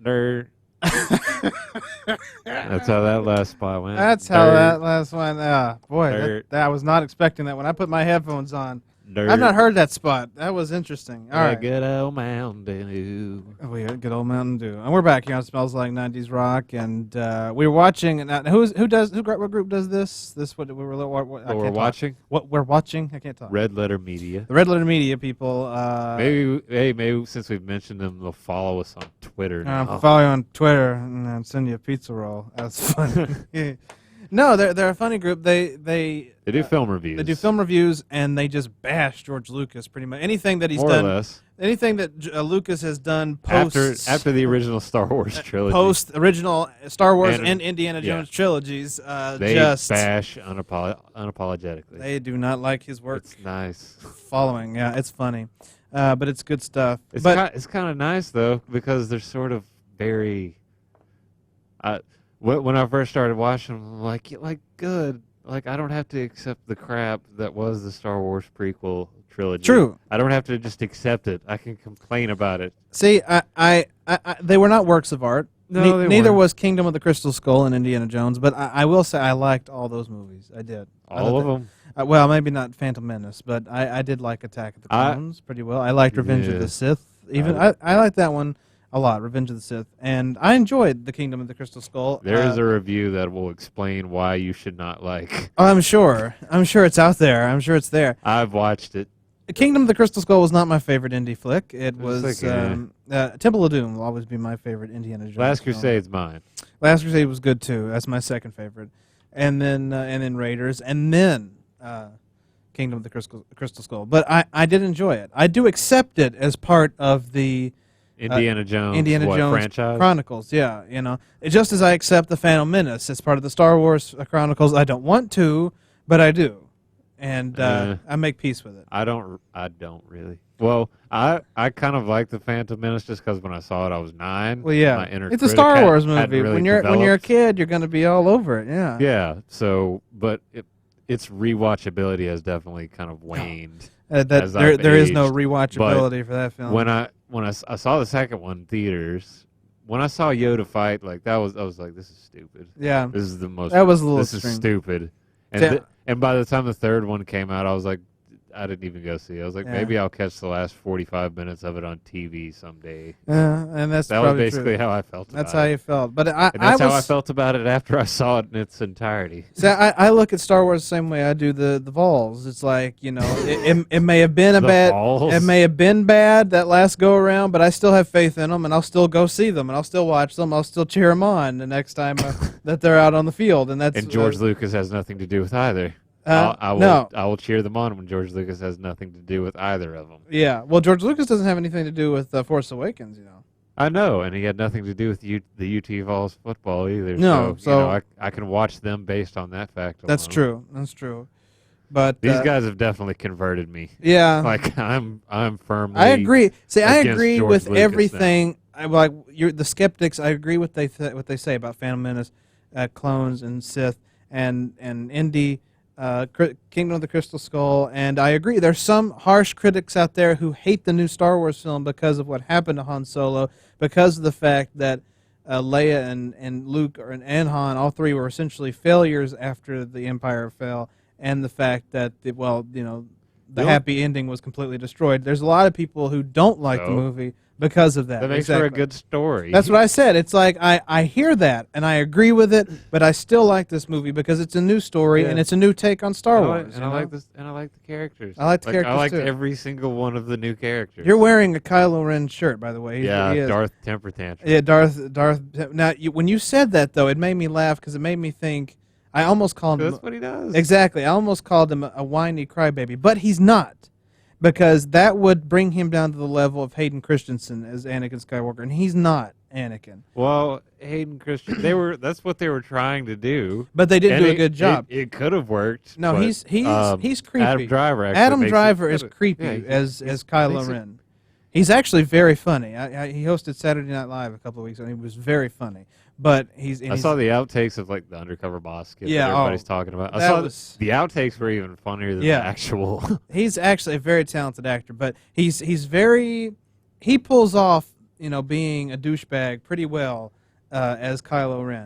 Dirt. That's how that last spot went. That's how that last one. Boy, Dirt. that I was not expecting that when I put my headphones on. Dirt. I've not heard that spot. That was interesting. All right. Good old Mountain Dew. We had good old Mountain Dew, and we're back here on Smells Like 90s Rock, and we're watching. Now, what group does this? What We're watching. What we're watching? I can't talk. Red Letter Media. The Red Letter Media people. Maybe since we've mentioned them, they'll follow us on Twitter. I'll follow you on Twitter and then send you a pizza roll. That's funny. No, they're a funny group. They do film reviews. They do film reviews, and they just bash George Lucas pretty much. Anything that he's More done, or less. anything that Lucas has done post After the original Star Wars trilogy, post original Star Wars and Indiana Jones trilogies, they just bash unapologetically. They do not like his work. It's nice. Following, yeah, it's funny, but it's good stuff. It's kind of nice though because they're sort of very. When I first started watching them, I'm like good. Like I don't have to accept the crap that was the Star Wars prequel trilogy. True. I don't have to just accept it. I can complain about it. See, they were not works of art. No, neither was Kingdom of the Crystal Skull and Indiana Jones. But I will say I liked all those movies. I did. All of them. Well, maybe not Phantom Menace, but I did like Attack of the Clones pretty well. I liked Revenge of the Sith. Even I liked that one a lot, Revenge of the Sith, and I enjoyed the Kingdom of the Crystal Skull. There is a review that will explain why you should not like. Oh, I'm sure it's out there. I'm sure it's there. I've watched it. Kingdom of the Crystal Skull was not my favorite indie flick. It was Temple of Doom will always be my favorite Indiana Jones. Last Crusade's mine. Last Crusade was good too. That's my second favorite, and then Raiders, and then Kingdom of the Crystal Skull. But I did enjoy it. I do accept it as part of the Indiana Jones franchise? Chronicles, yeah, just as I accept the Phantom Menace as part of the Star Wars Chronicles. I don't want to, but I do, and I make peace with it. I don't really. Well, I kind of like the Phantom Menace just because when I saw it, I was 9. Well, yeah, it's a Star Wars movie. Really when you're a kid, you're going to be all over it. Yeah. Yeah. So, but its rewatchability has definitely kind of waned. There is no rewatchability for that film. When I saw the second one in theaters, when I saw Yoda fight, I was like, this is stupid. Yeah, this is the most. That was a little. This is stupid. And by the time the third one came out, I was like, I didn't even go see it. I was like, maybe I'll catch the last 45 minutes of it on TV someday. And that was basically how I felt about it. That's how you felt. But that's how I felt about it after I saw it in its entirety. So I look at Star Wars the same way I do the Vols. It's like, it may have been it may have been bad that last go around, but I still have faith in them, and I'll still go see them, and I'll still watch them. I'll still cheer them on the next time that they're out on the field. And George Lucas has nothing to do with either. I will cheer them on when George Lucas has nothing to do with either of them. Yeah, well, George Lucas doesn't have anything to do with Force Awakens, I know, and he had nothing to do with the UT Vols football either. No, so I can watch them based on that fact alone. That's true. That's true. But these guys have definitely converted me. Yeah, I'm firmly. I agree. See, I agree George with Lucas everything. The skeptics. I agree what they say about Phantom Menace, clones and Sith and Indy. Kingdom of the Crystal Skull, and I agree. There's some harsh critics out there who hate the new Star Wars film because of what happened to Han Solo, because of the fact that Leia and Luke and Han, all three were essentially failures after the Empire fell, and the fact that the happy ending was completely destroyed. There's a lot of people who don't like the movie because of that. That makes for a good story. That's what I said. It's like I hear that and I agree with it, but I still like this movie because it's a new story and it's a new take on Star Wars. I like this, and I like the characters. I like the characters I liked too. every single one of the new characters. You're wearing a Kylo Ren shirt, by the way. He is. Darth Temper Tantrum. Yeah, Darth. Now, when you said that though, it made me laugh because it made me think. I almost called him. That's what he does. Exactly. I almost called him a whiny crybaby, but he's not. Because that would bring him down to the level of Hayden Christensen as Anakin Skywalker, and he's not Anakin. Well, Hayden Christensen, that's what they were trying to do. But they didn't do a good job. It could have worked. No, he's creepy. Adam Driver is creepy as Kylo Ren. He's actually very funny. He hosted Saturday Night Live a couple of weeks ago, and he was very funny. But I saw the outtakes of the undercover boss skit that everybody's talking about. The outtakes were even funnier than the actual. He's actually a very talented actor, but he pulls off being a douchebag pretty well as Kylo Ren.